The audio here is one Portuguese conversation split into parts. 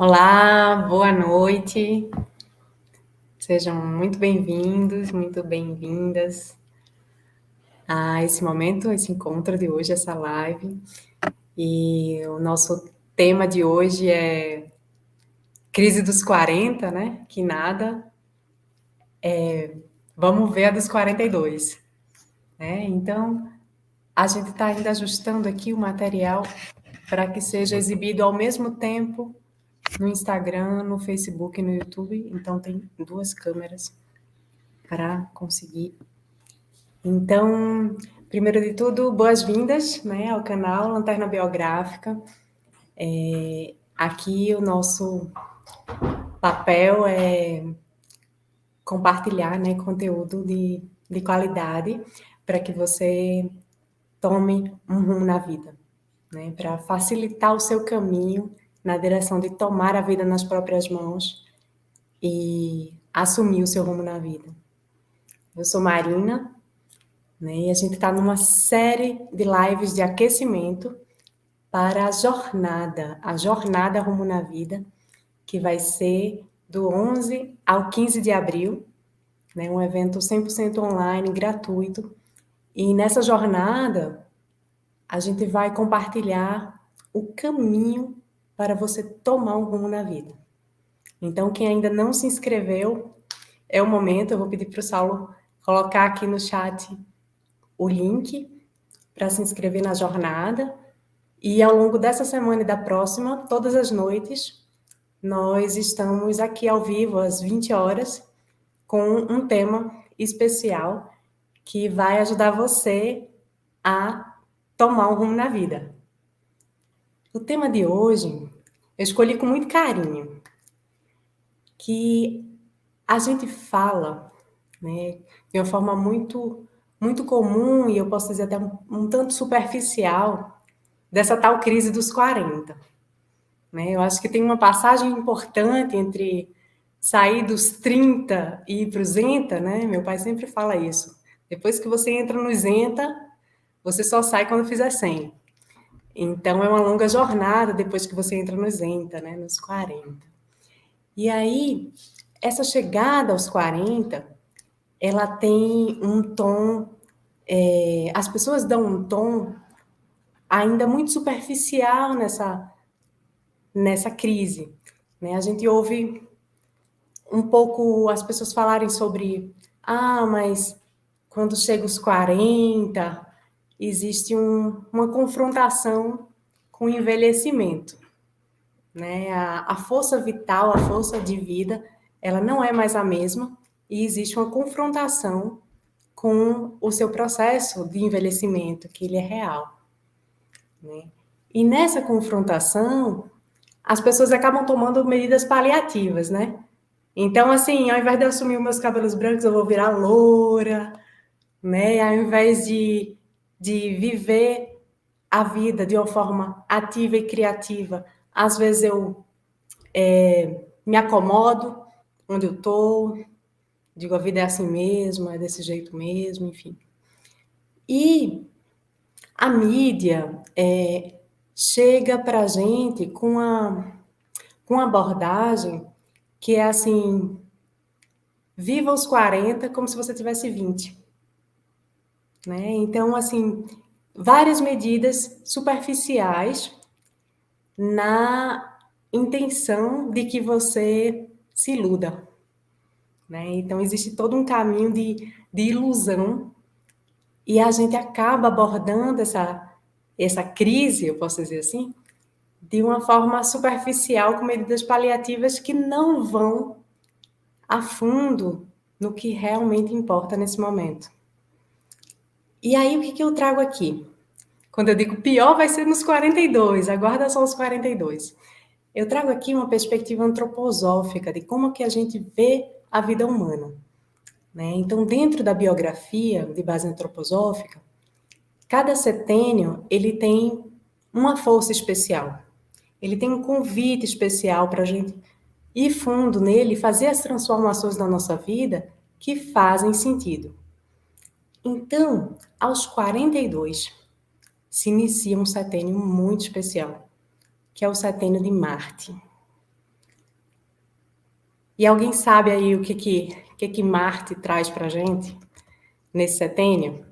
Olá, boa noite. Sejam muito bem-vindos, muito bem-vindas a esse momento, esse encontro de hoje, essa live. E o nosso tema de hoje é crise dos 40, né? Que nada. Vamos ver a dos 42, né? Então, a gente está ainda ajustando aqui o material para que seja exibido ao mesmo tempo no Instagram, no Facebook e no YouTube. Então, tem duas câmeras para conseguir. Então, primeiro de tudo, boas-vindas, né, ao canal Lanterna Biográfica. Aqui o nosso papel é compartilhar, né, conteúdo de qualidade para que você tome um rumo na vida, né, para facilitar o seu caminho na direção de tomar a vida nas próprias mãos e assumir o seu rumo na vida. Eu sou Marina, né, e a gente está numa série de lives de aquecimento para a jornada rumo na vida, que vai ser do 11 ao 15 de abril, né, um evento 100% online, gratuito. E nessa jornada, a gente vai compartilhar o caminho para você tomar um rumo na vida. Então, quem ainda não se inscreveu, é o momento, eu vou pedir para o Saulo colocar aqui no chat o link para se inscrever na jornada. E ao longo dessa semana e da próxima, todas as noites, nós estamos aqui ao vivo às 20 horas com um tema especial que vai ajudar você a tomar um rumo na vida. O tema de hoje eu escolhi com muito carinho, que a gente fala, né, de uma forma muito comum e eu posso dizer até um tanto superficial dessa tal crise dos 40. Né? Eu acho que tem uma passagem importante entre sair dos 30 e ir para os Zenta, né? Meu pai sempre fala isso. Depois que você entra no Zenta, você só sai quando fizer 100. Então, é uma longa jornada depois que você entra no Zenta, né? Nos 40. E aí, essa chegada aos 40, ela tem um tom... as pessoas dão um tom ainda muito superficial nessa crise. Né? A gente ouve um pouco as pessoas falarem sobre, mas quando chega os 40, existe uma confrontação com o envelhecimento, né? A força vital, a força de vida, ela não é mais a mesma e existe uma confrontação com o seu processo de envelhecimento, que ele é real, né? E nessa confrontação, as pessoas acabam tomando medidas paliativas, né? Então, assim, ao invés de eu assumir os meus cabelos brancos, eu vou virar loura, né? Ao invés de viver a vida de uma forma ativa e criativa, às vezes eu me acomodo onde eu estou, digo, a vida é assim mesmo, é desse jeito mesmo, enfim. E a mídia chega para a gente com uma abordagem que é assim, viva os 40 como se você tivesse 20. Né? Então, assim, várias medidas superficiais na intenção de que você se iluda. Né? Então, existe todo um caminho de ilusão e a gente acaba abordando essa crise, eu posso dizer assim, de uma forma superficial, com medidas paliativas que não vão a fundo no que realmente importa nesse momento. E aí, o que eu trago aqui? Quando eu digo pior, vai ser nos 42, aguarda só os 42. Eu trago aqui uma perspectiva antroposófica de como que a gente vê a vida humana. Né? Então, dentro da biografia de base antroposófica, cada setênio ele tem uma força especial. Ele tem um convite especial para a gente ir fundo nele e fazer as transformações na nossa vida que fazem sentido. Então, aos 42, se inicia um setênio muito especial, que é o setênio de Marte. E alguém sabe aí o que Marte traz para a gente nesse setênio?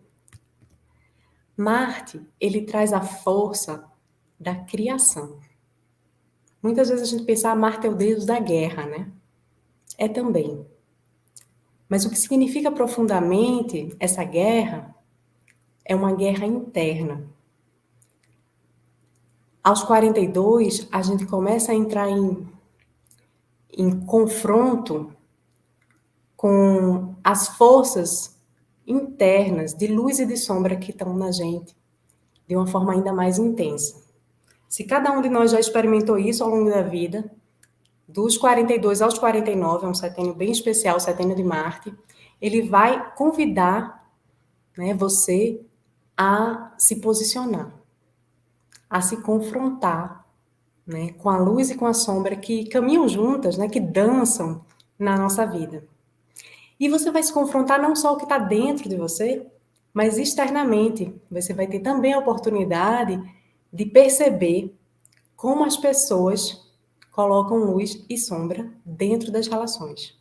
Marte, ele traz a força da criação. Muitas vezes a gente pensa, Marte é o deus da guerra, né? É também. Mas o que significa profundamente essa guerra é uma guerra interna. Aos 42, a gente começa a entrar em confronto com as forças internas de luz e de sombra que estão na gente, de uma forma ainda mais intensa. Se cada um de nós já experimentou isso ao longo da vida, dos 42 aos 49, é um setênio bem especial, o setênio de Marte, ele vai convidar, né, você a se posicionar, a se confrontar, né, com a luz e com a sombra que caminham juntas, né, que dançam na nossa vida. E você vai se confrontar não só o que está dentro de você, mas externamente. Você vai ter também a oportunidade de perceber como as pessoas colocam luz e sombra dentro das relações.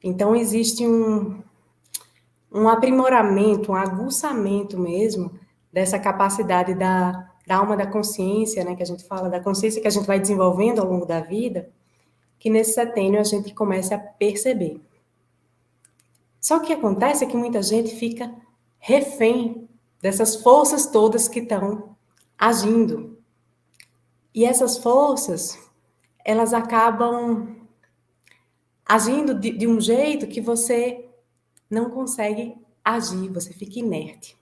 Então, existe um aprimoramento, um aguçamento mesmo dessa capacidade da alma da consciência, né, que a gente fala, da consciência que a gente vai desenvolvendo ao longo da vida, que nesse setênio a gente começa a perceber. Só que o que acontece é que muita gente fica refém dessas forças todas que estão agindo. E essas forças, elas acabam agindo de um jeito que você não consegue agir, você fica inerte.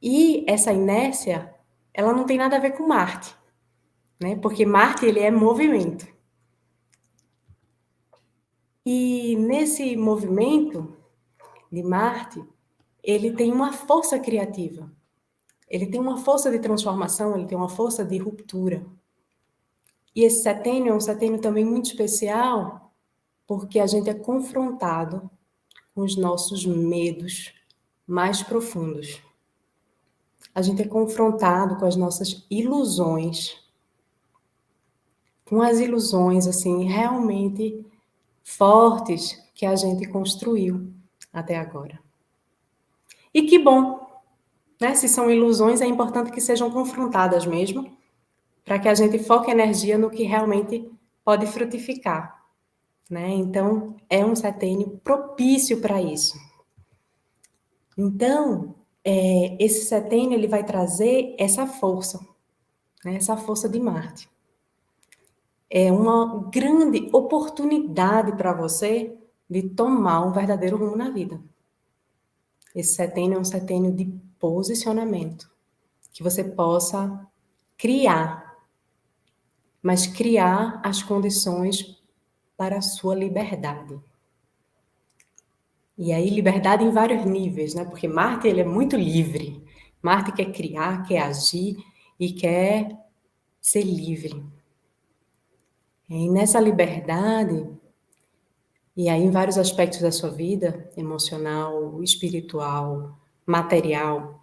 E essa inércia, ela não tem nada a ver com Marte, né? Porque Marte, ele é movimento. E nesse movimento de Marte, ele tem uma força criativa. Ele tem uma força de transformação, ele tem uma força de ruptura. E esse setênio é um setênio também muito especial, porque a gente é confrontado com os nossos medos mais profundos. A gente é confrontado com as nossas ilusões, com as ilusões, assim, realmente fortes que a gente construiu até agora. E que bom, né? Se são ilusões, é importante que sejam confrontadas mesmo, para que a gente foque energia no que realmente pode frutificar, né? Então, é um setênio propício para isso. Então, esse setênio ele vai trazer essa força, né? Essa força de Marte. É uma grande oportunidade para você de tomar um verdadeiro rumo na vida. Esse setênio é um setênio de posicionamento, que você possa criar, mas criar as condições para a sua liberdade. E aí, liberdade em vários níveis, né? Porque Marte, ele é muito livre. Marte quer criar, quer agir e quer ser livre. E nessa liberdade, e aí em vários aspectos da sua vida, emocional, espiritual, material,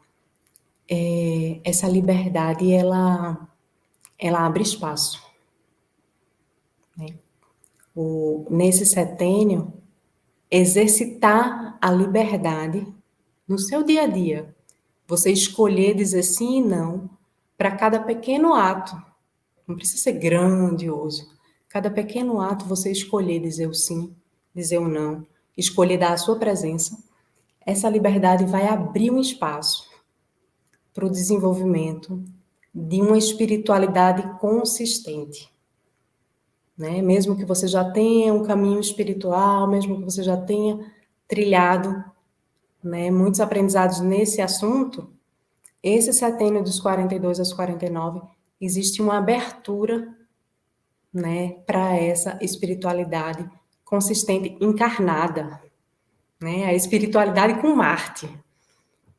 essa liberdade, ela abre espaço. Né? Nesse setênio, exercitar a liberdade no seu dia a dia. Você escolher dizer sim e não para cada pequeno ato. Não precisa ser grandioso. Cada pequeno ato você escolher dizer o sim, dizer o não, escolher dar a sua presença. Essa liberdade vai abrir um espaço para o desenvolvimento de uma espiritualidade consistente. Né? Mesmo que você já tenha um caminho espiritual, mesmo que você já tenha trilhado, né, muitos aprendizados nesse assunto, esse setênio dos 42 aos 49, existe uma abertura, né, para essa espiritualidade consistente, encarnada, né, a espiritualidade com Marte.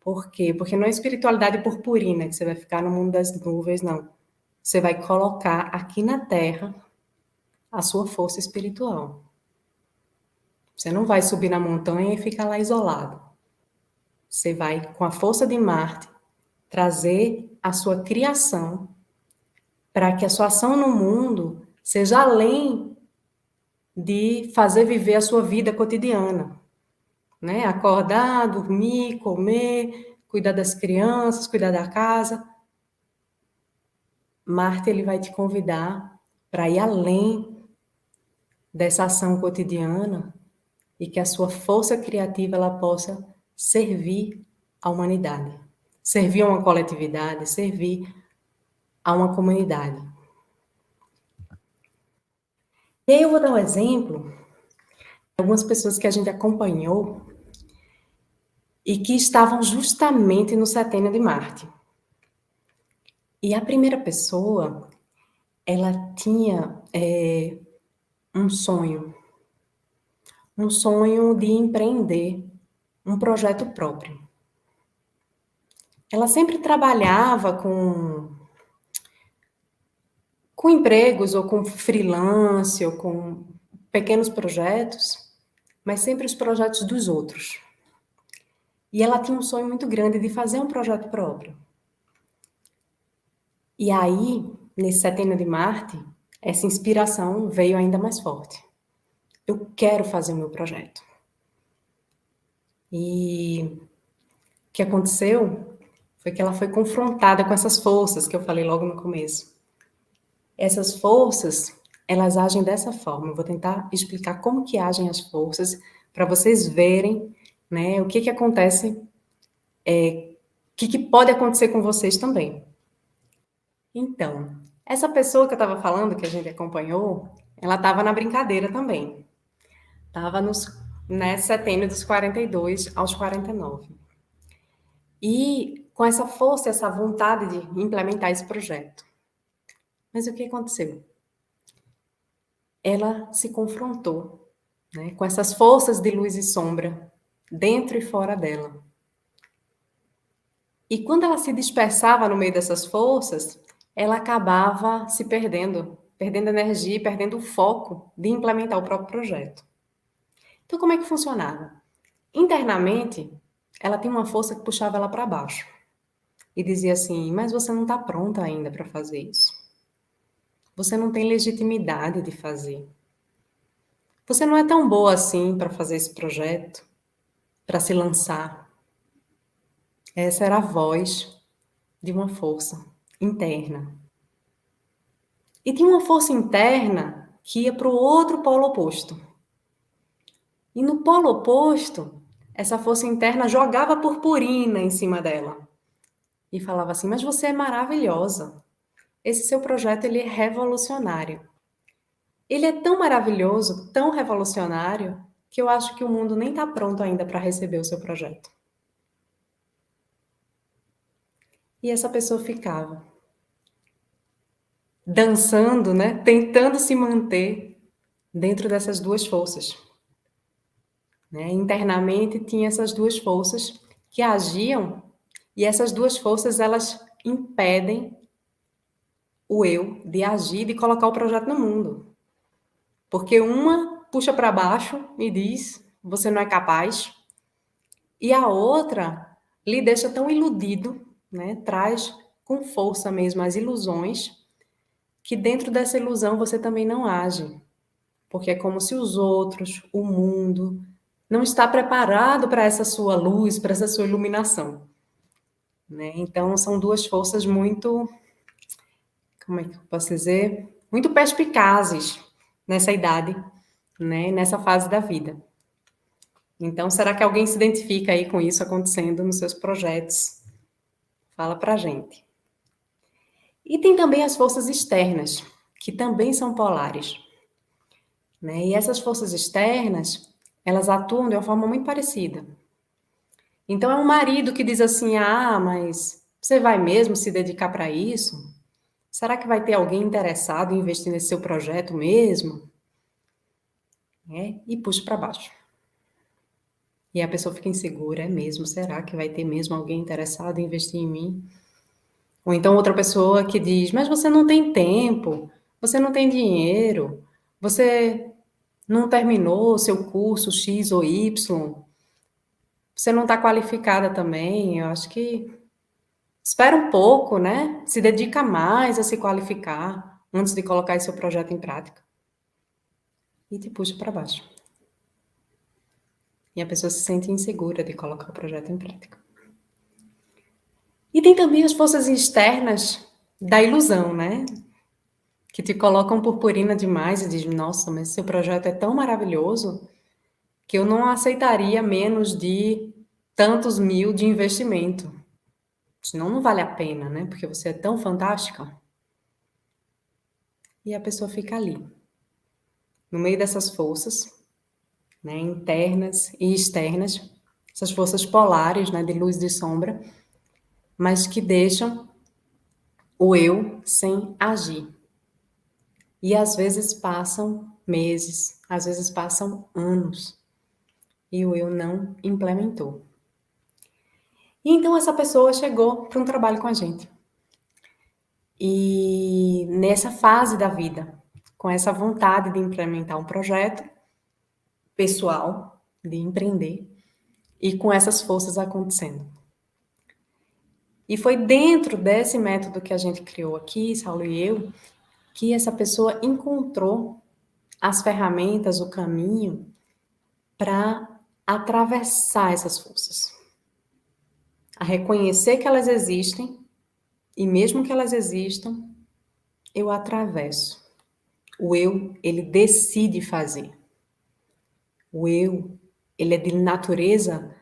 Por quê? Porque não é espiritualidade purpurina, que você vai ficar no mundo das nuvens, não. Você vai colocar aqui na Terra a sua força espiritual. Você não vai subir na montanha e ficar lá isolado. Você vai, com a força de Marte, trazer a sua criação para que a sua ação no mundo seja além de fazer viver a sua vida cotidiana, né? Acordar, dormir, comer, cuidar das crianças, cuidar da casa. Marte, ele vai te convidar para ir além dessa ação cotidiana e que a sua força criativa ela possa servir à humanidade, servir a uma coletividade, servir a uma comunidade. E aí eu vou dar um exemplo de algumas pessoas que a gente acompanhou e que estavam justamente no setênio de Marte. E a primeira pessoa, ela tinha um sonho de empreender um projeto próprio. Ela sempre trabalhava com empregos ou com freelance ou com pequenos projetos, mas sempre os projetos dos outros. E ela tinha um sonho muito grande de fazer um projeto próprio. E aí, nesse setênio de Marte, essa inspiração veio ainda mais forte. Eu quero fazer o meu projeto. E o que aconteceu foi que ela foi confrontada com essas forças que eu falei logo no começo. Essas forças, elas agem dessa forma. Eu vou tentar explicar como que agem as forças para vocês verem, né, o que acontece, o que pode acontecer com vocês também. Então, essa pessoa que eu estava falando, que a gente acompanhou, ela estava na brincadeira também. Estava nesse setênio dos 42 aos 49. E com essa força, essa vontade de implementar esse projeto. Mas o que aconteceu? Ela se confrontou, né, com essas forças de luz e sombra, dentro e fora dela. E quando ela se dispersava no meio dessas forças, ela acabava se perdendo energia, perdendo o foco de implementar o próprio projeto. Então, como é que funcionava? Internamente, ela tinha uma força que puxava ela para baixo e dizia assim: mas você não está pronta ainda para fazer isso. Você não tem legitimidade de fazer. Você não é tão boa assim para fazer esse projeto, para se lançar. Essa era a voz de uma força interna. E tinha uma força interna que ia para o outro polo oposto. E no polo oposto, essa força interna jogava purpurina em cima dela e falava assim: mas você é maravilhosa. Esse seu projeto ele é revolucionário. Ele é tão maravilhoso, tão revolucionário, que eu acho que o mundo nem está pronto ainda para receber o seu projeto. E essa pessoa ficava dançando, né? Tentando se manter dentro dessas duas forças. Né? Internamente tinha essas duas forças que agiam e essas duas forças elas impedem o eu de agir, de colocar o projeto no mundo. Porque uma puxa para baixo e diz: você não é capaz. E a outra lhe deixa tão iludido, né? Traz com força mesmo as ilusões, que dentro dessa ilusão você também não age. Porque é como se os outros, o mundo, não está preparado para essa sua luz, para essa sua iluminação. Né? Então, são duas forças muito, como é que eu posso dizer? Muito perspicazes nessa idade, né? Nessa fase da vida. Então, será que alguém se identifica aí com isso acontecendo nos seus projetos? Fala pra gente. E tem também as forças externas, que também são polares. Né? E essas forças externas, elas atuam de uma forma muito parecida. Então, é um marido que diz assim: ah, mas você vai mesmo se dedicar para isso? Será que vai ter alguém interessado em investir nesse seu projeto mesmo? E puxa para baixo. E a pessoa fica insegura: é mesmo? Será que vai ter mesmo alguém interessado em investir em mim? Ou então outra pessoa que diz: mas você não tem tempo, você não tem dinheiro, você não terminou o seu curso X ou Y, você não está qualificada também. Eu acho que espera um pouco, né? Se dedica mais a se qualificar antes de colocar esse seu projeto em prática. e te puxa para baixo. E a pessoa se sente insegura de colocar o projeto em prática. E tem também as forças externas da ilusão, né? Que te colocam purpurina demais e dizem, nossa, mas seu projeto é tão maravilhoso que eu não aceitaria menos de tantos mil de investimento. Senão não vale a pena, né? Porque você é tão fantástica. E a pessoa fica ali, no meio dessas forças, né, internas e externas, essas forças polares, né, de luz e de sombra, mas que deixam o eu sem agir. E às vezes passam meses, às vezes passam anos, e o eu não implementou. E então essa pessoa chegou para um trabalho com a gente. E nessa fase da vida, com essa vontade de implementar um projeto pessoal, de empreender, e com essas forças acontecendo. E foi dentro desse método que a gente criou aqui, Saulo e eu, que essa pessoa encontrou as ferramentas, o caminho para atravessar essas forças. A reconhecer que elas existem e mesmo que elas existam, eu atravesso. O eu, ele decide fazer. O eu, ele é de natureza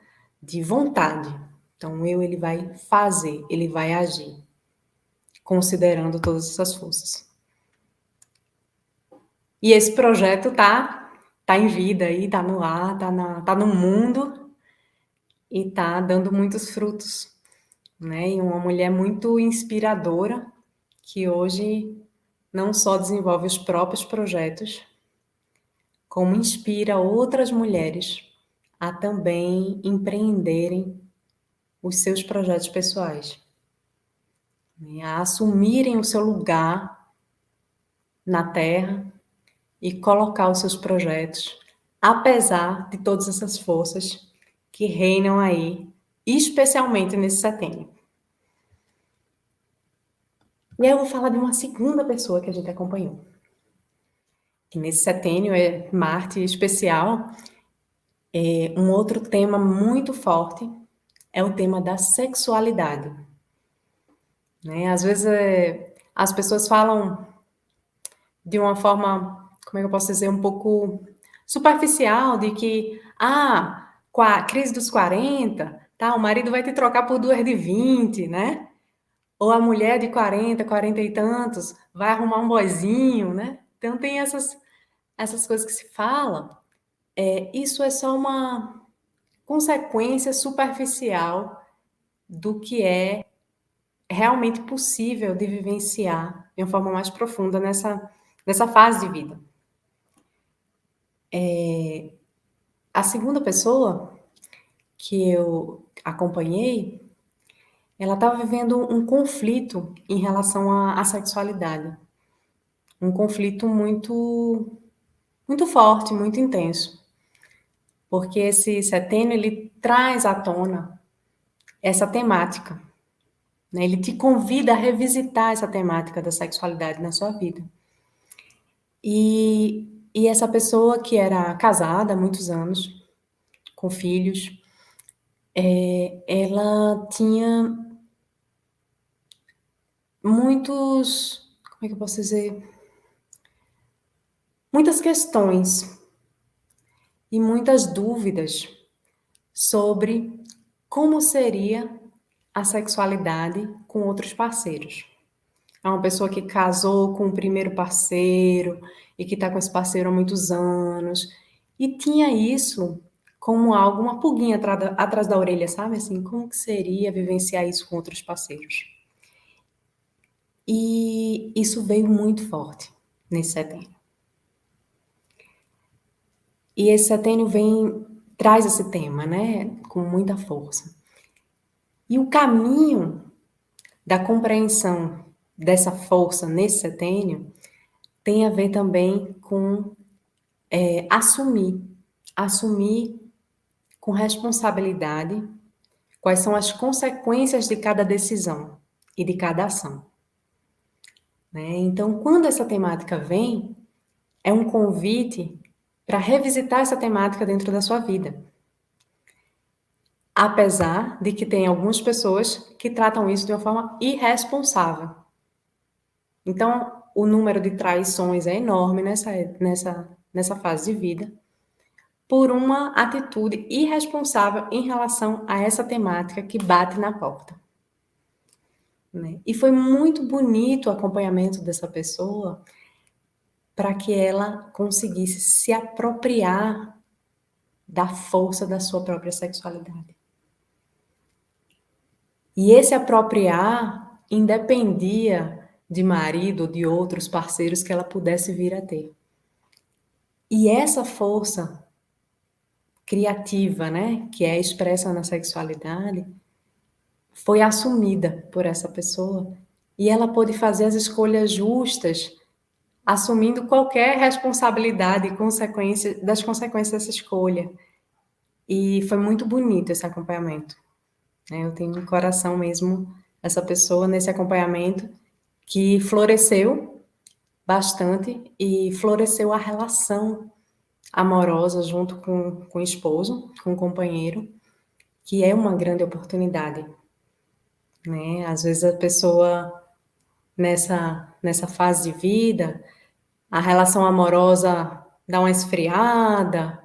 de vontade. Então, o eu, ele vai fazer, ele vai agir, considerando todas essas forças. E esse projeto tá em vida aí, tá no ar, tá no mundo e tá dando muitos frutos, né? E uma mulher muito inspiradora que hoje não só desenvolve os próprios projetos, como inspira outras mulheres a também empreenderem os seus projetos pessoais, né? A assumirem o seu lugar na Terra e colocar os seus projetos, apesar de todas essas forças que reinam aí, especialmente nesse setembro. E aí eu vou falar de uma segunda pessoa que a gente acompanhou. Que nesse setênio é Marte especial. Um outro tema muito forte é o tema da sexualidade. Né? Às vezes as pessoas falam de uma forma, como é que eu posso dizer, um pouco superficial, de que, com a crise dos 40, tá, o marido vai te trocar por duas de 20, né? Ou a mulher de 40, 40 e tantos vai arrumar um boyzinho, né? Então tem essas coisas que se falam. Isso é só uma consequência superficial do que é realmente possível de vivenciar de uma forma mais profunda nessa fase de vida. A segunda pessoa que eu acompanhei, ela estava vivendo um conflito em relação à sexualidade. Um conflito muito, muito forte, muito intenso. Porque esse setênio, ele traz à tona essa temática, né? Ele te convida a revisitar essa temática da sexualidade na sua vida. E essa pessoa que era casada há muitos anos, com filhos, ela tinha muitos, como é que eu posso dizer? Muitas questões e muitas dúvidas sobre como seria a sexualidade com outros parceiros. É uma pessoa que casou com o primeiro parceiro e que está com esse parceiro há muitos anos e tinha isso como algo, uma pulguinha atrás da orelha, sabe? Assim, como que seria vivenciar isso com outros parceiros? E isso veio muito forte nesse setembro. E esse setembro traz esse tema, né, com muita força. E o caminho da compreensão dessa força nesse setênio tem a ver também com assumir com responsabilidade quais são as consequências de cada decisão e de cada ação. Né? Então, quando essa temática vem, é um convite para revisitar essa temática dentro da sua vida. Apesar de que tem algumas pessoas que tratam isso de uma forma irresponsável. Então, o número de traições é enorme nessa fase de vida, por uma atitude irresponsável em relação a essa temática que bate na porta. Né? E foi muito bonito o acompanhamento dessa pessoa para que ela conseguisse se apropriar da força da sua própria sexualidade. E esse apropriar independia de marido ou de outros parceiros que ela pudesse vir a ter. E essa força criativa, né, que é expressa na sexualidade, foi assumida por essa pessoa e ela pôde fazer as escolhas justas, assumindo qualquer responsabilidade e das consequências dessa escolha. E foi muito bonito esse acompanhamento. Eu tenho um coração mesmo, essa pessoa nesse acompanhamento, que floresceu bastante e floresceu a relação amorosa junto com o esposo, com o companheiro, que é uma grande oportunidade. Né? Às vezes a pessoa, nessa fase de vida, a relação amorosa dá uma esfriada,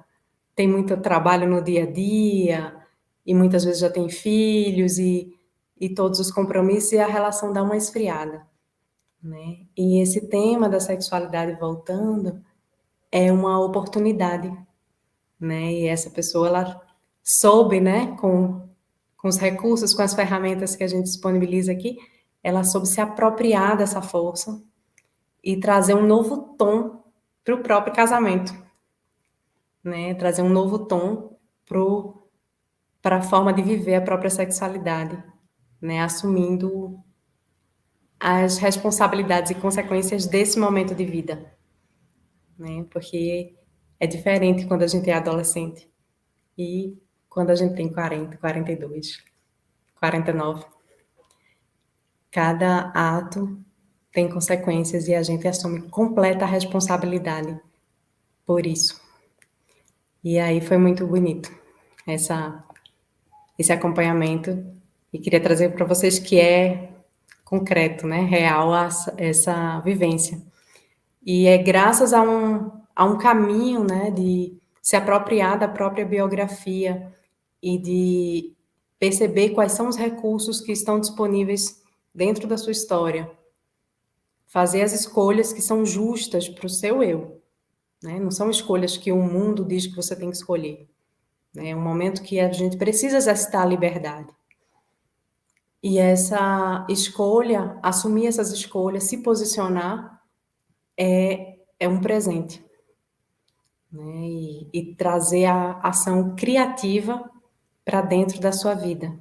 tem muito trabalho no dia a dia, e muitas vezes já tem filhos e todos os compromissos, e a relação dá uma esfriada. Né? E esse tema da sexualidade voltando é uma oportunidade. Né? E essa pessoa, ela soube, né, com os recursos, com as ferramentas que a gente disponibiliza aqui, ela soube se apropriar dessa força e trazer um novo tom para o próprio casamento, né? Trazer um novo tom para a forma de viver a própria sexualidade, né? Assumindo as responsabilidades e consequências desse momento de vida, né? Porque é diferente quando a gente é adolescente e quando a gente tem 40, 42, 49. Cada ato tem consequências e a gente assume completa responsabilidade por isso. E aí foi muito bonito esse acompanhamento e queria trazer para vocês que é concreto, né, real essa vivência. E é graças a um caminho, né, de se apropriar da própria biografia e de perceber quais são os recursos que estão disponíveis dentro da sua história. Fazer as escolhas que são justas para o seu eu. Né? Não são escolhas que o mundo diz que você tem que escolher. É um momento que a gente precisa exercitar a liberdade. E essa escolha, assumir essas escolhas, se posicionar, é um presente. Né? E trazer a ação criativa para dentro da sua vida.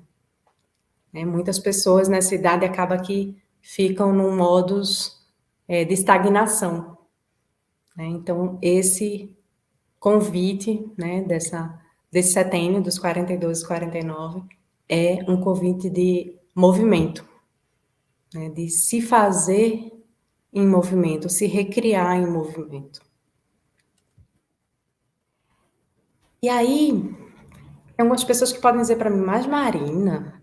Muitas pessoas nessa idade acabam que ficam num modus de estagnação. Né? Então, esse convite, né, desse setênio, dos 42 e 49, é um convite de movimento, né, de se fazer em movimento, se recriar em movimento. E aí, tem algumas pessoas que podem dizer para mim, mas Marina,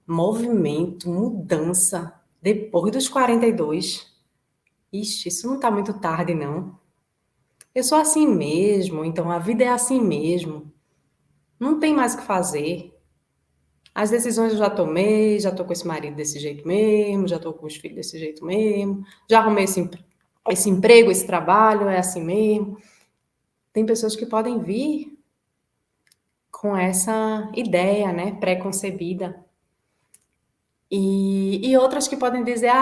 movimento, mudança, depois dos 42, ixi, isso não está muito tarde, não. Eu sou assim mesmo, então a vida é assim mesmo. Não tem mais o que fazer. As decisões eu já tomei, já estou com esse marido desse jeito mesmo, já estou com os filhos desse jeito mesmo, já arrumei esse emprego, esse trabalho, é assim mesmo. Tem pessoas que podem vir com essa ideia, né, pré-concebida. E outras que podem dizer,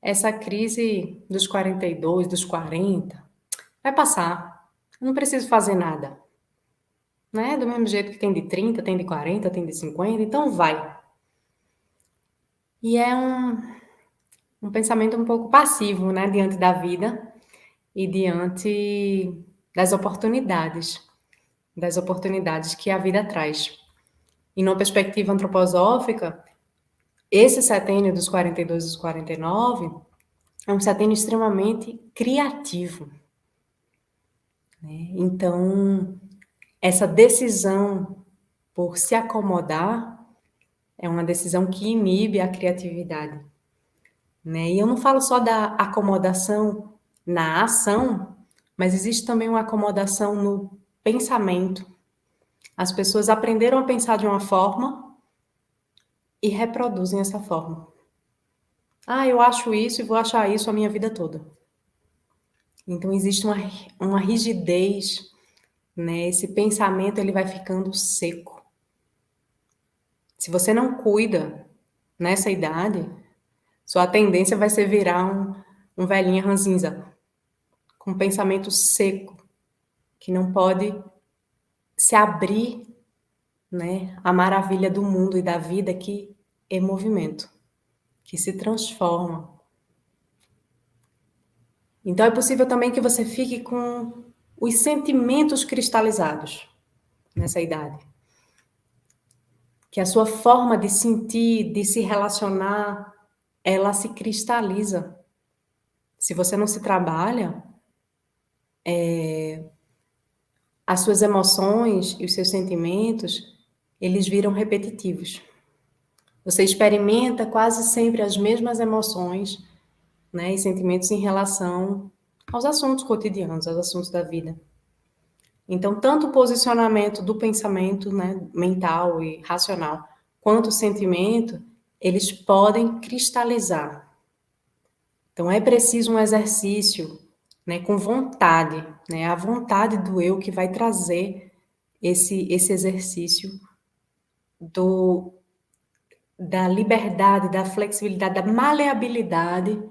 essa crise dos 42, dos 40, vai passar, eu não preciso fazer nada. Né? Do mesmo jeito que tem de 30, tem de 40, tem de 50, então vai. E é um pensamento um pouco passivo, né, diante da vida e diante das oportunidades que a vida traz. E numa perspectiva antroposófica, esse setênio dos 42 e dos 49 é um setênio extremamente criativo. né? Então, essa decisão por se acomodar é uma decisão que inibe a criatividade, né? E eu não falo só da acomodação na ação, mas existe também uma acomodação no pensamento. As pessoas aprenderam a pensar de uma forma e reproduzem essa forma. Ah, eu acho isso e vou achar isso a minha vida toda. Então existe uma rigidez, né? Esse pensamento ele vai ficando seco. Se você não cuida nessa idade, sua tendência vai ser virar um velhinho ranzinza, com pensamento seco, que não pode se abrir, né, à maravilha do mundo e da vida que é movimento, que se transforma. Então é possível também que você fique com os sentimentos cristalizados nessa idade. Que a sua forma de sentir, de se relacionar, ela se cristaliza. Se você não se trabalha, as suas emoções e os seus sentimentos, eles viram repetitivos. Você experimenta quase sempre as mesmas emoções, né, e sentimentos em relação aos assuntos cotidianos, aos assuntos da vida. Então, tanto o posicionamento do pensamento, né, mental e racional, quanto o sentimento, eles podem cristalizar. Então, é preciso um exercício, né, com vontade, né, a vontade do eu que vai trazer esse exercício do, da liberdade, da flexibilidade, da maleabilidade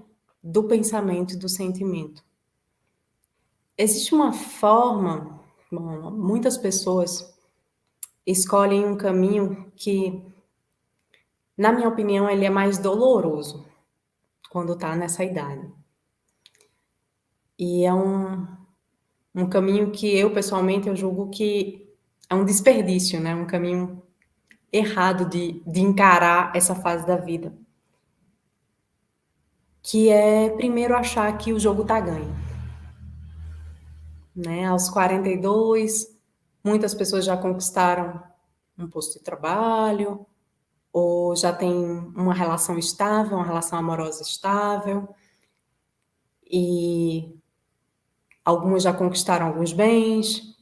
do pensamento e do sentimento. Existe uma forma, bom, muitas pessoas escolhem um caminho que, na minha opinião, ele é mais doloroso quando está nessa idade. E é um caminho que eu, pessoalmente, eu julgo que é um desperdício, né? Um caminho errado de encarar essa fase da vida. Que é, primeiro, achar que o jogo tá ganho. Né? Aos 42, muitas pessoas já conquistaram um posto de trabalho, ou já tem uma relação estável, uma relação amorosa estável, e algumas já conquistaram alguns bens,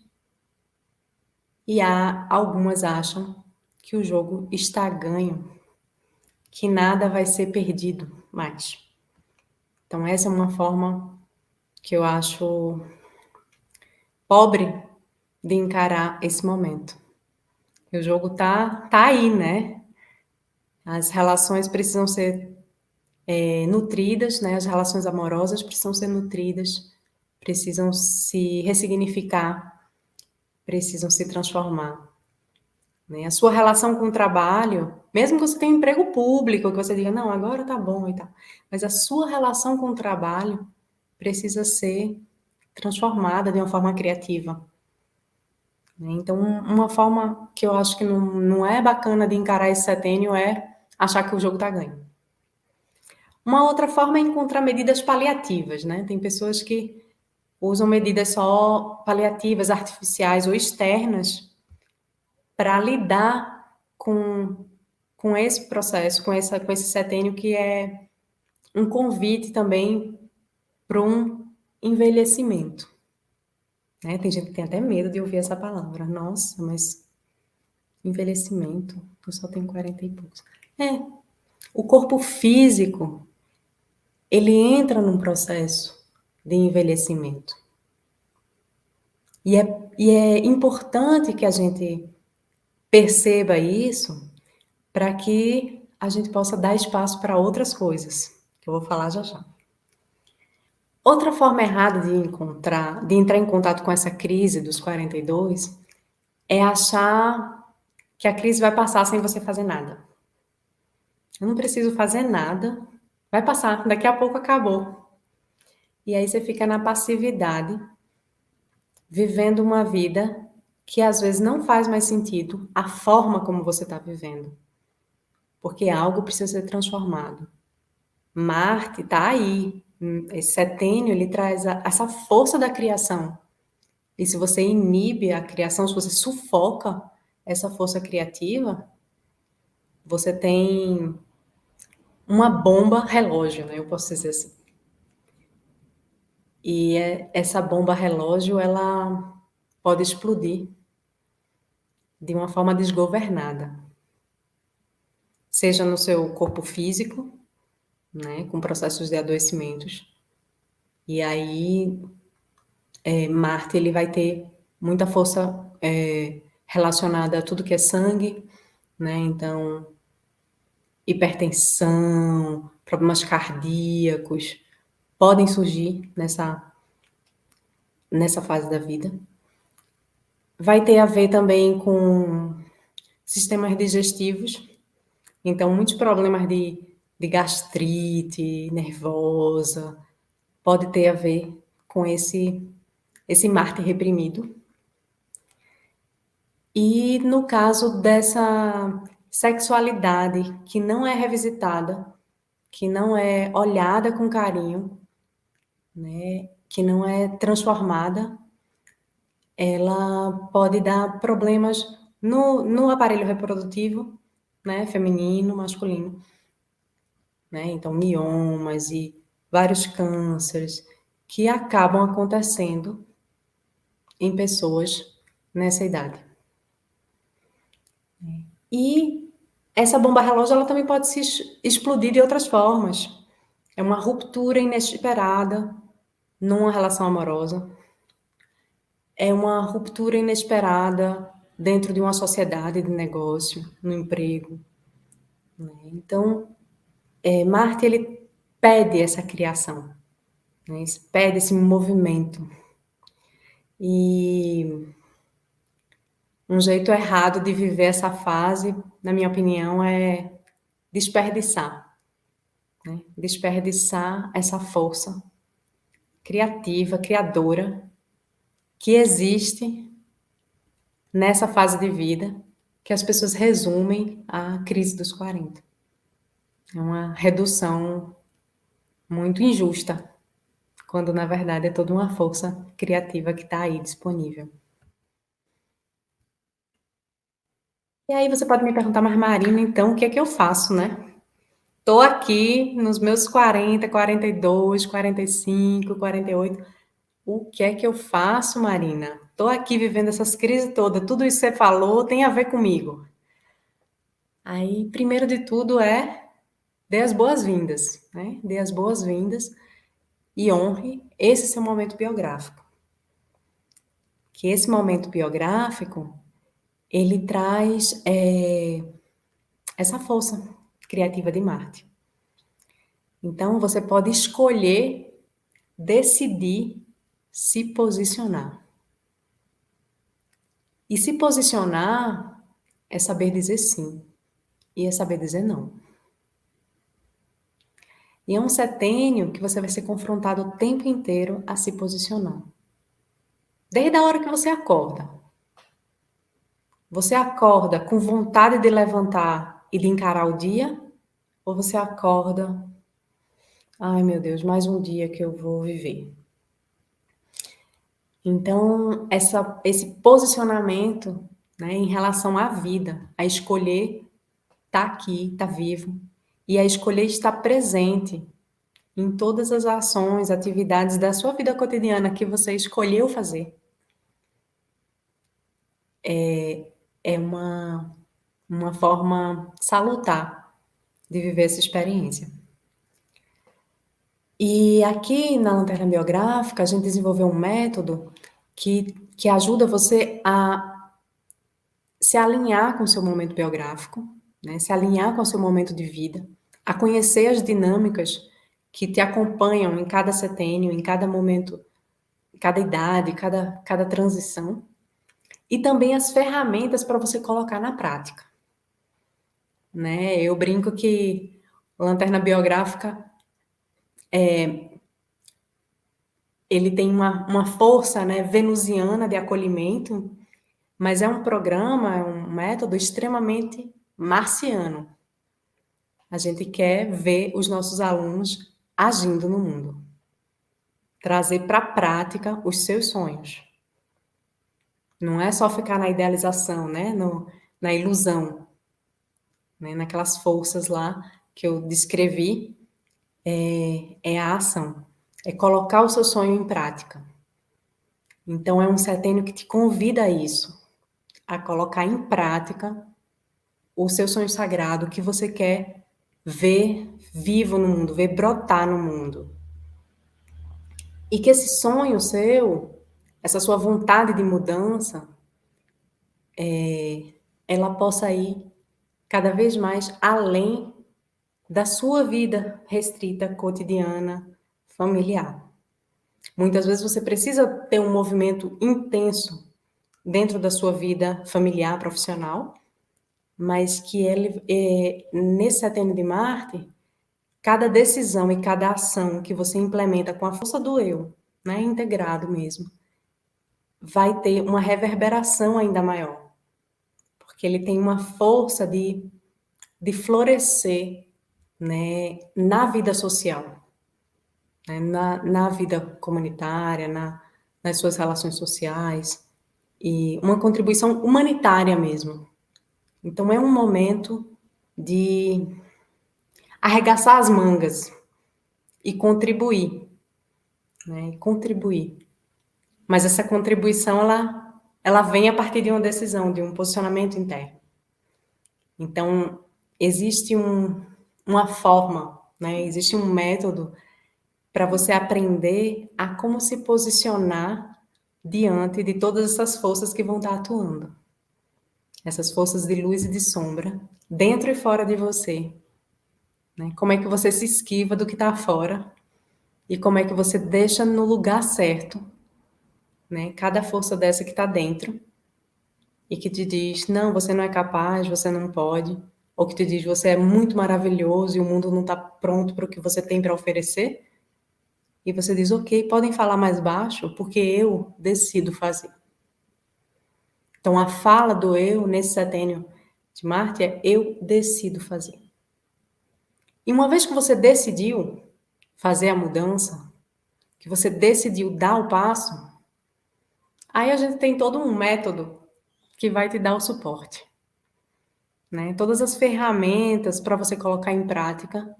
e algumas acham que o jogo está ganho, que nada vai ser perdido mais. Então, essa é uma forma que eu acho pobre de encarar esse momento. O jogo tá aí, né? As relações precisam ser nutridas, né? As relações amorosas precisam ser nutridas, precisam se ressignificar, precisam se transformar. Né? A sua relação com o trabalho, mesmo que você tenha um emprego público, que você diga, não, agora tá bom e tal, mas a sua relação com o trabalho precisa ser transformada de uma forma criativa. Né? Então, uma forma que eu acho que não é bacana de encarar esse setênio é achar que o jogo tá ganho. Uma outra forma é encontrar medidas paliativas, né? Tem pessoas que usam medidas só paliativas, artificiais ou externas para lidar com esse processo, com esse setênio que é um convite também para um envelhecimento. Né? Tem gente que tem até medo de ouvir essa palavra. Nossa, mas envelhecimento, eu só tenho 40 e poucos. O corpo físico, ele entra num processo de envelhecimento. E é importante que a gente perceba isso para que a gente possa dar espaço para outras coisas, que eu vou falar já já. Outra forma errada de entrar em contato com essa crise dos 42 é achar que a crise vai passar sem você fazer nada. Eu não preciso fazer nada, vai passar, daqui a pouco acabou. E aí você fica na passividade, vivendo uma vida que às vezes não faz mais sentido a forma como você está vivendo. Porque algo precisa ser transformado. Marte está aí. Esse setênio, ele traz essa força da criação E se você inibe a criação, se você sufoca essa força criativa, você tem uma bomba relógio, né? Eu posso dizer assim. E essa bomba relógio, ela pode explodir de uma forma desgovernada, seja no seu corpo físico, né, com processos de adoecimentos. E aí, Marte ele vai ter muita força relacionada a tudo que é sangue, né? Então, hipertensão, problemas cardíacos podem surgir nessa fase da vida. Vai ter a ver também com sistemas digestivos, então muitos problemas de gastrite nervosa pode ter a ver com esse Marte reprimido. E no caso dessa sexualidade que não é revisitada, que não é olhada com carinho, né, que não é transformada, ela pode dar problemas no aparelho reprodutivo, né, feminino, masculino, né, então miomas e vários cânceres que acabam acontecendo em pessoas nessa idade. E essa bomba relógio ela também pode se explodir de outras formas. É uma ruptura inesperada numa relação amorosa. É uma ruptura inesperada dentro de uma sociedade de negócio, no emprego, né? Então, Marte ele pede essa criação, né? Pede esse movimento. E um jeito errado de viver essa fase, na minha opinião, é desperdiçar, né? Desperdiçar essa força criativa, criadora, que existe nessa fase de vida, que as pessoas resumem à crise dos 40. É uma redução muito injusta, quando na verdade é toda uma força criativa que está aí disponível. E aí você pode me perguntar, mas Marina, então o que é que eu faço, né? Estou aqui nos meus 40, 42, 45, 48. O que é que eu faço, Marina? Estou aqui vivendo essas crises todas, tudo isso que você falou tem a ver comigo. Aí, primeiro de tudo dê as boas-vindas, né? Dê as boas-vindas e honre esse seu momento biográfico. Que esse momento biográfico, ele traz essa força criativa de Marte. Então, você pode escolher, decidir se posicionar. E se posicionar é saber dizer sim e é saber dizer não. E é um setênio que você vai ser confrontado o tempo inteiro a se posicionar. Desde a hora que você acorda. Você acorda com vontade de levantar e de encarar o dia? Ou você acorda, ai meu Deus, mais um dia que eu vou viver? Então, esse posicionamento, né, em relação à vida, a escolher estar aqui, estar vivo, e a escolher estar presente em todas as ações, atividades da sua vida cotidiana que você escolheu fazer, é uma forma salutar de viver essa experiência. E aqui na Lanterna Biográfica, a gente desenvolveu um método que ajuda você a se alinhar com o seu momento biográfico, né? Se alinhar com o seu momento de vida, a conhecer as dinâmicas que te acompanham em cada setênio, em cada momento, cada idade, cada transição, e também as ferramentas para você colocar na prática, né? Eu brinco que Lanterna Biográfica ele tem uma força, né, venusiana de acolhimento, mas é um programa, é um método extremamente marciano. A gente quer ver os nossos alunos agindo no mundo, trazer para a prática os seus sonhos. Não é só ficar na idealização, né? Na ilusão, né? Naquelas forças lá que eu descrevi, é a ação, é colocar o seu sonho em prática. Então, é um setênio que te convida a isso, a colocar em prática o seu sonho sagrado, o que você quer ver vivo no mundo, ver brotar no mundo. E que esse sonho seu, essa sua vontade de mudança, ela possa ir cada vez mais além da sua vida restrita, cotidiana, familiar. Muitas vezes você precisa ter um movimento intenso dentro da sua vida familiar, profissional, mas que ele, nesse setênio de Marte, cada decisão e cada ação que você implementa com a força do eu, né, integrado mesmo, vai ter uma reverberação ainda maior, porque ele tem uma força de florescer, né, na vida social, né, na vida comunitária, nas suas relações sociais, e uma contribuição humanitária mesmo. Então, é um momento de arregaçar as mangas e contribuir, né? E contribuir. Mas essa contribuição, ela vem a partir de uma decisão, de um posicionamento interno. Então, existe uma forma, né? Existe um método para você aprender a como se posicionar diante de todas essas forças que vão estar atuando. Essas forças de luz e de sombra, dentro e fora de você. Né? Como é que você se esquiva do que está fora e como é que você deixa no lugar certo, né? Cada força dessa que está dentro e que te diz, não, você não é capaz, você não pode, ou que te diz, você é muito maravilhoso e o mundo não está pronto para o que você tem para oferecer, e você diz, ok, podem falar mais baixo, porque eu decido fazer. Então, a fala do eu nesse setênio de Marte é eu decido fazer. E uma vez que você decidiu fazer a mudança, que você decidiu dar o passo, aí a gente tem todo um método que vai te dar o suporte, né? Todas as ferramentas para você colocar em prática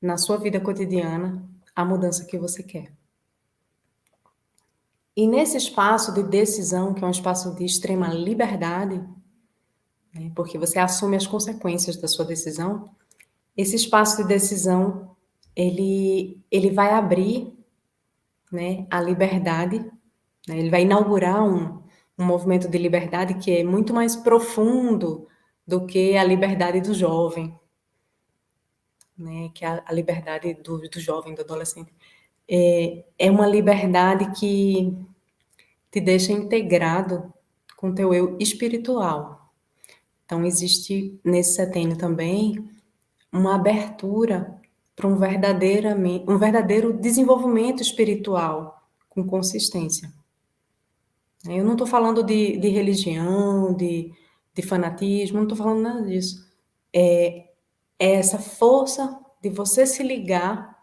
na sua vida cotidiana a mudança que você quer. E nesse espaço de decisão, que é um espaço de extrema liberdade, né, porque você assume as consequências da sua decisão, esse espaço de decisão, ele vai abrir, né, a liberdade, né, ele vai inaugurar um movimento de liberdade que é muito mais profundo do que a liberdade do jovem, né, que é a liberdade do jovem, do adolescente. É uma liberdade que te deixa integrado com teu eu espiritual. Então, existe nesse setênio também uma abertura para um verdadeiro desenvolvimento espiritual com consistência. Eu não estou falando de religião, de fanatismo, não estou falando nada disso. É essa força de você se ligar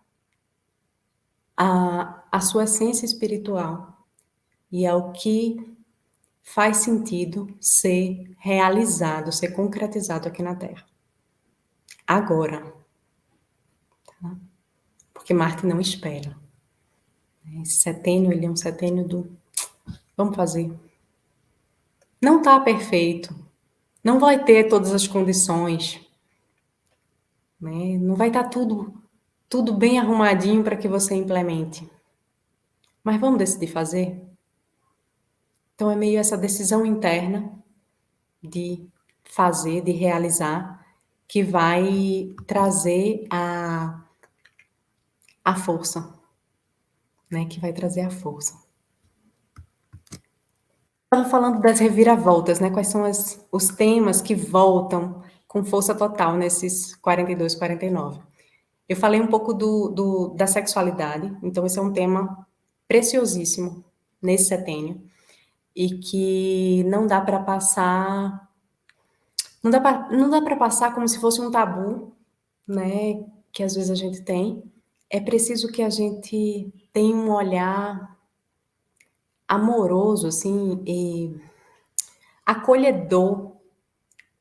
à sua essência espiritual e ao que faz sentido ser realizado, ser concretizado aqui na Terra. Agora. Tá? Porque Marte não espera. Esse setênio, ele é um setênio do vamos fazer. Não está perfeito. Não vai ter todas as condições. Né? Não vai estar tudo bem arrumadinho para que você implemente. Mas vamos decidir fazer? Então é meio essa decisão interna de fazer, de realizar, que vai trazer a força, né? Que vai trazer a força. Estava falando das reviravoltas, né? Quais são os temas que voltam com força total nesses 42, 49. Eu falei um pouco da sexualidade, então esse é um tema preciosíssimo nesse setênio e que não dá para passar, não dá para passar como se fosse um tabu, né? Que às vezes a gente tem. É preciso que a gente tenha um olhar amoroso, assim, e acolhedor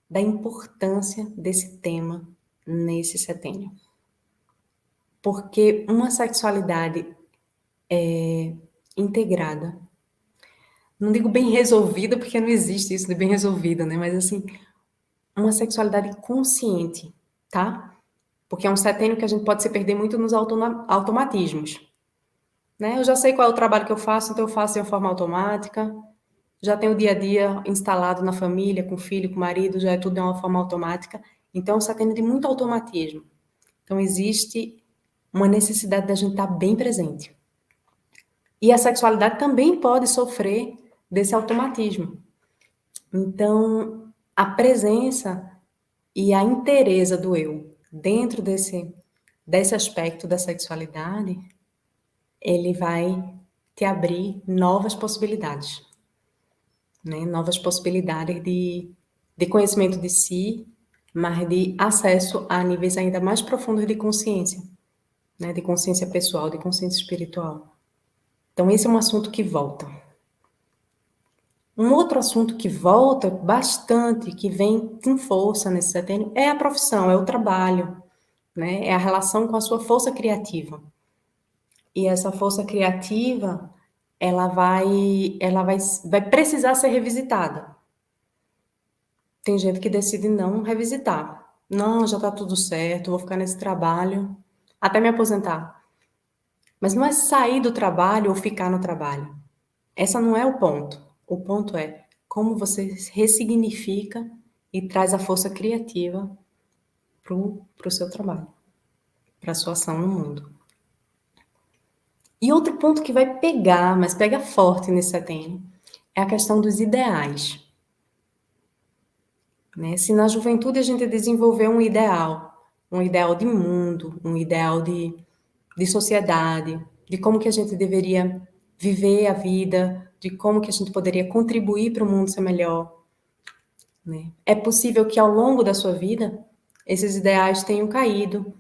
da importância desse tema nesse setênio. Porque uma sexualidade integrada, não digo bem resolvida, porque não existe isso de bem resolvida, né? Mas assim, uma sexualidade consciente, tá? Porque é um setênio que a gente pode se perder muito nos automatismos, né? Eu já sei qual é o trabalho que eu faço, então eu faço de uma forma automática. Já tenho o dia a dia instalado na família, com o filho, com o marido, já é tudo de uma forma automática. Então, é um setênio de muito automatismo. Então, existe uma necessidade da gente estar bem presente. E a sexualidade também pode sofrer desse automatismo. Então, a presença e a inteireza do eu dentro desse aspecto da sexualidade, ele vai te abrir novas possibilidades, né? Novas possibilidades de conhecimento de si, mas de acesso a níveis ainda mais profundos de consciência, né? De consciência pessoal, de consciência espiritual. Então, esse é um assunto que volta. Um outro assunto que volta bastante, que vem com força nesse setênio, é a profissão, é o trabalho, né? É a relação com a sua força criativa. E essa força criativa, vai precisar ser revisitada. Tem gente que decide não revisitar. Não, já está tudo certo, vou ficar nesse trabalho até me aposentar. Mas não é sair do trabalho ou ficar no trabalho. Essa não é o ponto. O ponto é como você ressignifica e traz a força criativa para o seu trabalho, para a sua ação no mundo. E outro ponto que vai pegar, mas pega forte nesse setembro, é a questão dos ideais. Né? Se na juventude a gente desenvolver um ideal de mundo, um ideal de sociedade, de como que a gente deveria viver a vida, de como que a gente poderia contribuir para o mundo ser melhor, né? É possível que ao longo da sua vida esses ideais tenham caído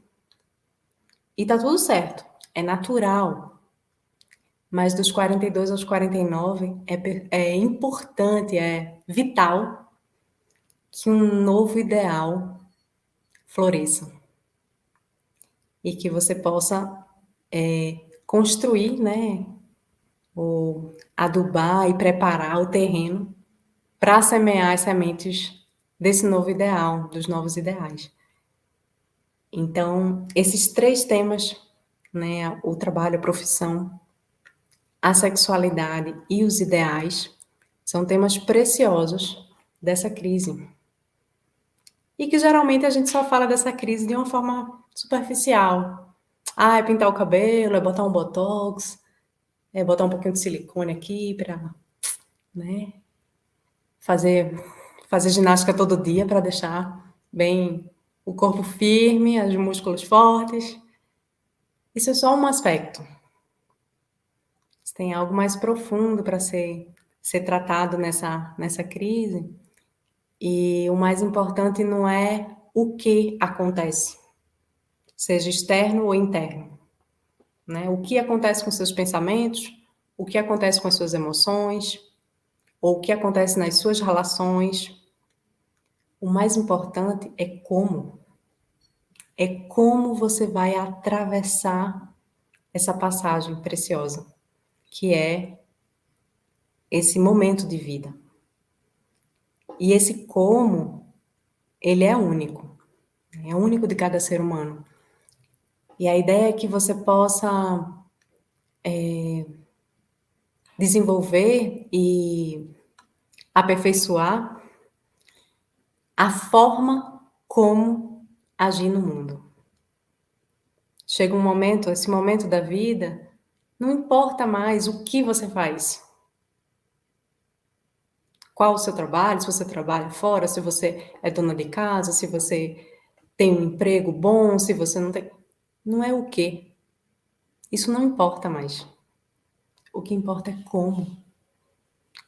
e tá tudo certo, é natural. Mas dos 42 aos 49 é importante, é vital que um novo ideal floresça e que você possa construir, né, ou adubar e preparar o terreno para semear as sementes desse novo ideal, dos novos ideais. Então, esses três temas, né, o trabalho, a profissão, a sexualidade e os ideais, são temas preciosos dessa crise. E que geralmente a gente só fala dessa crise de uma forma superficial. Ah, é pintar o cabelo, é botar um botox, é botar um pouquinho de silicone aqui para, né, fazer ginástica todo dia para deixar bem o corpo firme, os músculos fortes. Isso é só um aspecto. Tem algo mais profundo para ser tratado nessa crise. E o mais importante não é o que acontece, seja externo ou interno, né? O que acontece com seus pensamentos, o que acontece com as suas emoções, ou o que acontece nas suas relações. O mais importante é como. É como você vai atravessar essa passagem preciosa, que é esse momento de vida. E esse como, ele é único de cada ser humano. E a ideia é que você possa desenvolver e aperfeiçoar a forma como agir no mundo. Chega um momento, esse momento da vida, não importa mais o que você faz. Qual o seu trabalho, se você trabalha fora, se você é dona de casa, se você tem um emprego bom, se você não tem. Não é o quê. Isso não importa mais. O que importa é como.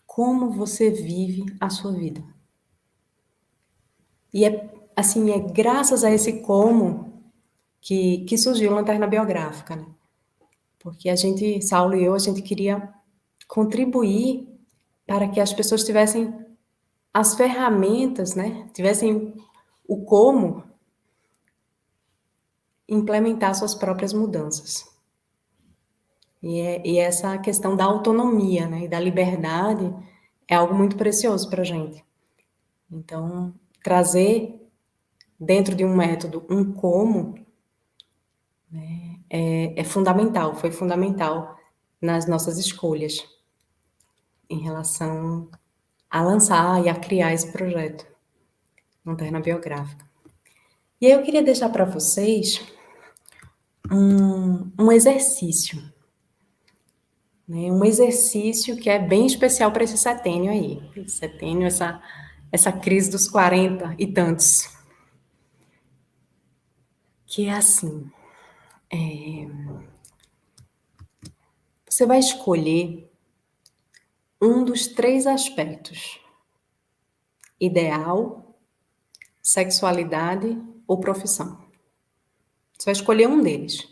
Como você vive a sua vida. E é assim, é graças a esse como que surgiu a Lanterna Biográfica, né? Porque Saulo e eu, a gente queria contribuir para que as pessoas tivessem as ferramentas, né? Tivessem o como implementar suas próprias mudanças. E essa questão da autonomia, né, e da liberdade é algo muito precioso para a gente. Então, trazer dentro de um método um como, né, é fundamental, foi fundamental nas nossas escolhas em relação a lançar e a criar esse projeto, Lanterna Biográfica. E aí eu queria deixar para vocês um exercício, né? Um exercício que é bem especial para esse setênio aí. Setênio, essa crise dos 40 e tantos. Que é assim, você vai escolher um dos 3 aspectos: ideal, sexualidade ou profissão. Você vai escolher um deles.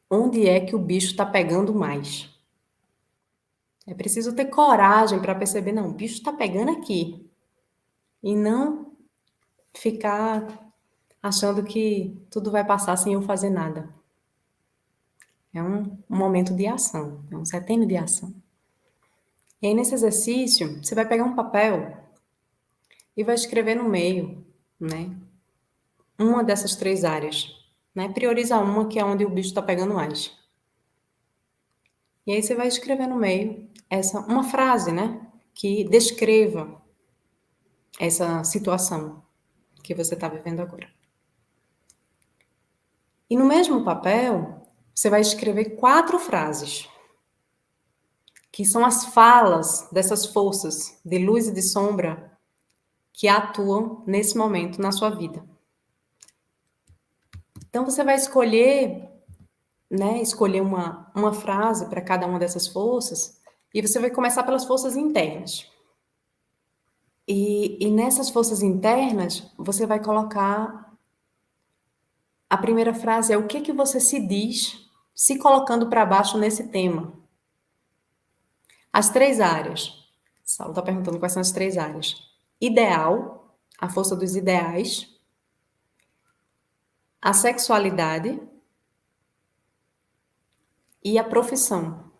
Onde é que o bicho está pegando mais? É preciso ter coragem para perceber, não, o bicho está pegando aqui. E não ficar achando que tudo vai passar sem eu fazer nada. É um momento de ação, é um setênio de ação. E aí, nesse exercício, você vai pegar um papel e vai escrever no meio, né? Uma dessas 3 áreas, né? Prioriza uma, que é onde o bicho está pegando mais. E aí você vai escrever no meio uma frase, né? Que descreva essa situação que você está vivendo agora. E no mesmo papel, você vai escrever 4 frases, que são as falas dessas forças de luz e de sombra que atuam nesse momento na sua vida. Então você vai escolher, né, escolher uma frase para cada uma dessas forças, e você vai começar pelas forças internas. E nessas forças internas, você vai colocar a primeira frase é o que você se diz se colocando para baixo nesse tema. As 3 áreas. Saulo está perguntando quais são as 3 áreas. Ideal, a força dos ideais, a sexualidade e a profissão,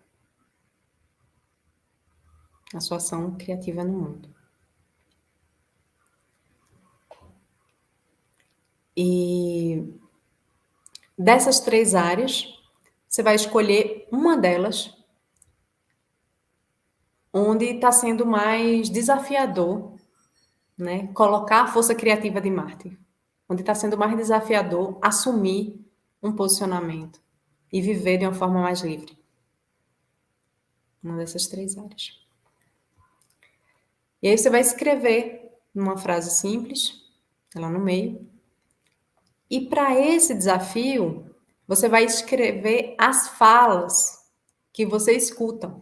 a sua ação criativa no mundo. E dessas 3 áreas, você vai escolher uma delas onde está sendo mais desafiador, né, colocar a força criativa de Marte, onde está sendo mais desafiador assumir um posicionamento e viver de uma forma mais livre. Uma dessas 3 áreas. E aí você vai escrever numa frase simples, lá no meio. E para esse desafio, você vai escrever as falas que você escuta.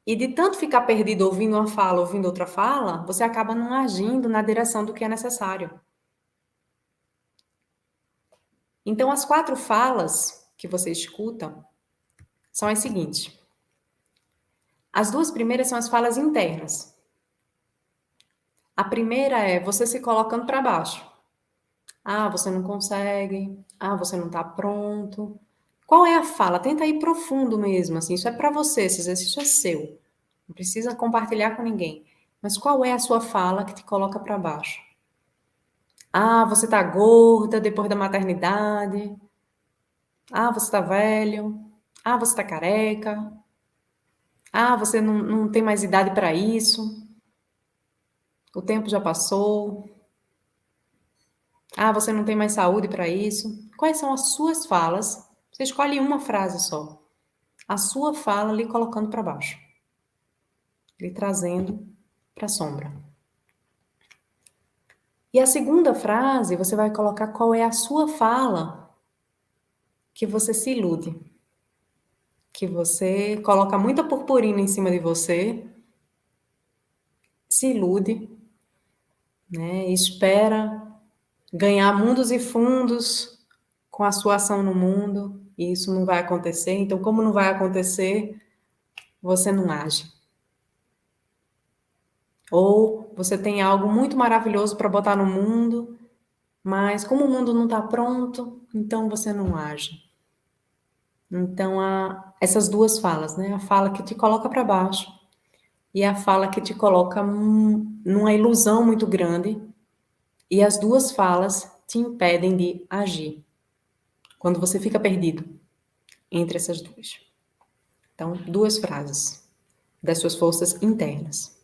E de tanto ficar perdido ouvindo uma fala, ouvindo outra fala, você acaba não agindo na direção do que é necessário. Então, as 4 falas que você escuta são as seguintes. As 2 primeiras são as falas internas. A primeira é você se colocando para baixo. Ah, você não consegue. Ah, você não está pronto. Qual é a fala? Tenta ir profundo mesmo, assim. Isso é para você, esse exercício é seu. Não precisa compartilhar com ninguém. Mas qual é a sua fala que te coloca para baixo? Ah, você está gorda depois da maternidade. Ah, você está velho. Ah, você está careca. Ah, você não tem mais idade para isso. O tempo já passou. Ah, você não tem mais saúde para isso. Quais são as suas falas? Você escolhe uma frase só. A sua fala lhe colocando para baixo. Lhe trazendo para a sombra. E a segunda frase, você vai colocar qual é a sua fala que você se ilude. Que você coloca muita purpurina em cima de você, se ilude, né? Espera ganhar mundos e fundos com a sua ação no mundo, e isso não vai acontecer. Então, como não vai acontecer, você não age. Ou você tem algo muito maravilhoso para botar no mundo, mas como o mundo não está pronto, então você não age. Então, há essas duas falas, né? A fala que te coloca para baixo e a fala que te coloca numa ilusão muito grande. E as duas falas te impedem de agir. Quando você fica perdido entre essas duas. Então, duas frases das suas forças internas.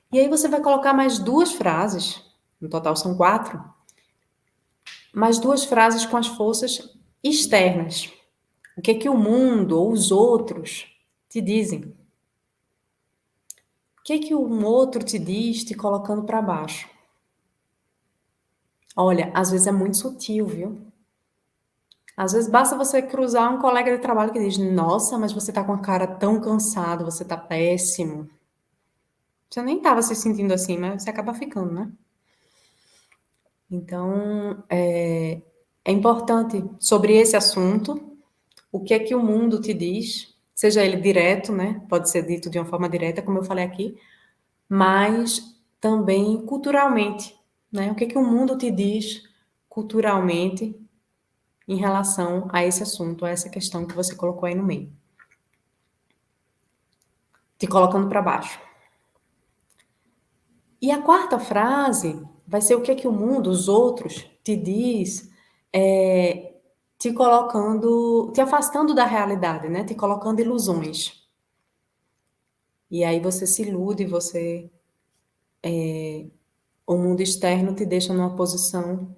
E aí você vai colocar mais duas frases, no total são 4, mais duas frases com as forças externas. O que é que o mundo ou os outros te dizem? O que é que um outro te diz te colocando para baixo? Olha, às vezes é muito sutil, viu? Às vezes basta você cruzar um colega de trabalho que diz: Nossa, mas você tá com a cara tão cansado, você tá péssimo. Você nem estava se sentindo assim, mas você acaba ficando, né? Então, é importante sobre esse assunto, o que é que o mundo te diz, seja ele direto, né? Pode ser dito de uma forma direta, como eu falei aqui, mas também culturalmente, né? O que é que o mundo te diz culturalmente em relação a esse assunto, a essa questão que você colocou aí no meio, te colocando para baixo. E a quarta frase vai ser o que é que o mundo, os outros, te diz, te colocando, te afastando da realidade, né? Te colocando ilusões. E aí você se ilude, o mundo externo te deixa numa posição,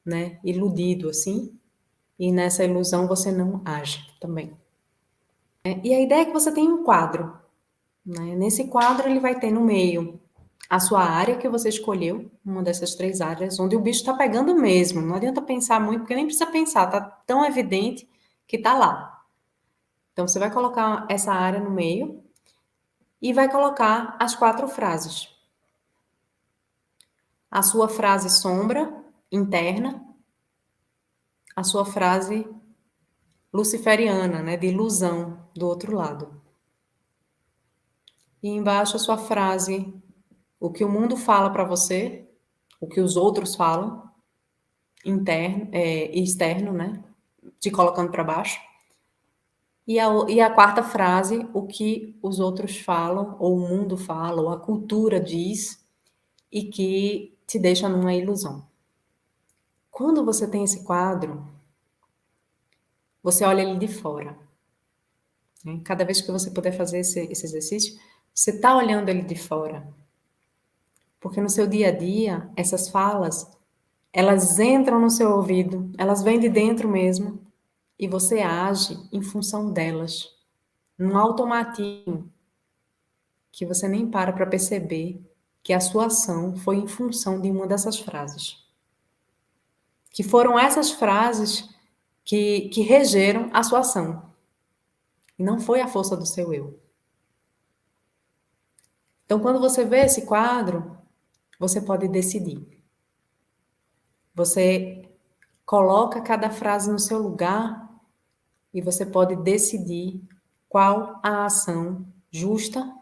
né, iludido assim, e nessa ilusão você não age também. E a ideia é que você tem um quadro, né? Nesse quadro ele vai ter no meio a sua área que você escolheu, uma dessas 3 áreas, onde o bicho está pegando mesmo. Não adianta pensar muito, porque nem precisa pensar, tá tão evidente que tá lá. Então você vai colocar essa área no meio e vai colocar as 4 frases. A sua frase sombra interna, a sua frase luciferiana, né, de ilusão do outro lado. E embaixo a sua frase, o que o mundo fala para você, o que os outros falam, interno e externo, né, te colocando para baixo. E a quarta frase, o que os outros falam, ou o mundo fala, ou a cultura diz, e que te deixa numa ilusão. Quando você tem esse quadro, você olha ele de fora. Né? Cada vez que você puder fazer esse exercício, você está olhando ele de fora. Porque no seu dia a dia, essas falas, elas entram no seu ouvido, elas vêm de dentro mesmo, e você age em função delas, num automatismo que você nem para perceber que a sua ação foi em função de uma dessas frases. Que foram essas frases que regeram a sua ação. E não foi a força do seu eu. Então, quando você vê esse quadro, você pode decidir. Você coloca cada frase no seu lugar e você pode decidir qual a ação justa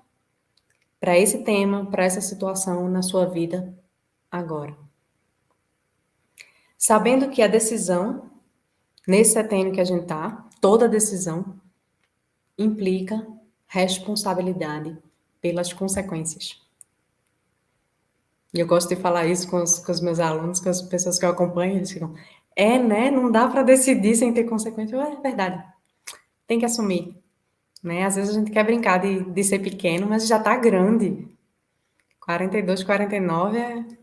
para esse tema, para essa situação na sua vida agora. Sabendo que a decisão, nesse setênio que a gente está, toda decisão implica responsabilidade pelas consequências. E eu gosto de falar isso com os meus alunos, com as pessoas que eu acompanho, eles ficam, né? Não dá para decidir sem ter consequência. É verdade, tem que assumir. Né? Às vezes a gente quer brincar de ser pequeno, mas já está grande. 42, 49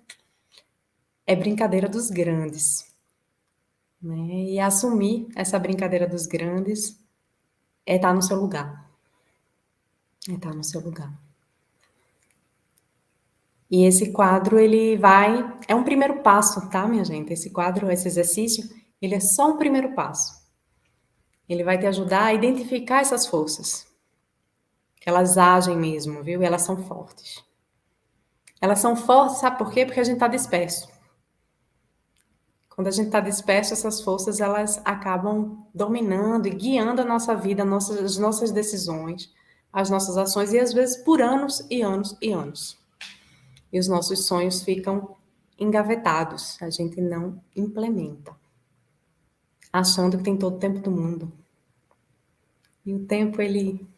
é brincadeira dos grandes. Né? E assumir essa brincadeira dos grandes é estar no seu lugar. É estar no seu lugar. E esse quadro, ele vai... É um primeiro passo, tá, minha gente? Esse quadro, esse exercício, ele é só um primeiro passo. Ele vai te ajudar a identificar essas forças. Que elas agem mesmo, viu? E elas são fortes. Elas são fortes, sabe por quê? Porque a gente está disperso. Quando a gente está disperso, essas forças, elas acabam dominando e guiando a nossa vida, as nossas decisões, as nossas ações e às vezes por anos e anos e anos. E os nossos sonhos ficam engavetados, a gente não implementa, achando que tem todo o tempo do mundo. E o tempo, ele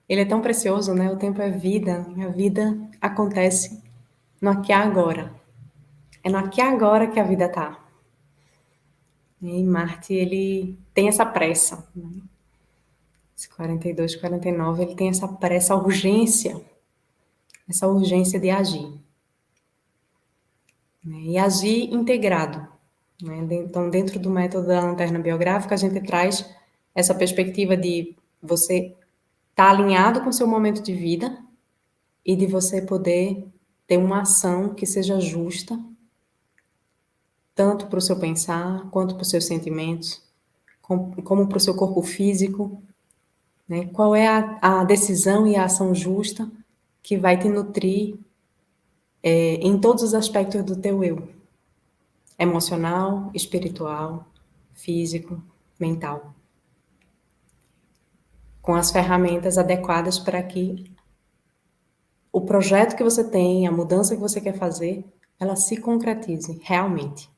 é tão precioso, né? O tempo é vida, a vida acontece no aqui e agora. É no aqui e agora que a vida tá. E Marte, ele tem essa pressa, né? Esse 42, 49, ele tem essa pressa, essa urgência de agir, né? E agir integrado, né? Então, dentro do método da lanterna biográfica, a gente traz essa perspectiva de você estar alinhado com o seu momento de vida e de você poder ter uma ação que seja justa, tanto para o seu pensar, quanto para os seus sentimentos, como para o seu corpo físico, né? Qual é a decisão e a ação justa que vai te nutrir em todos os aspectos do teu eu, emocional, espiritual, físico, mental, com as ferramentas adequadas para que o projeto que você tem, a mudança que você quer fazer, ela se concretize realmente.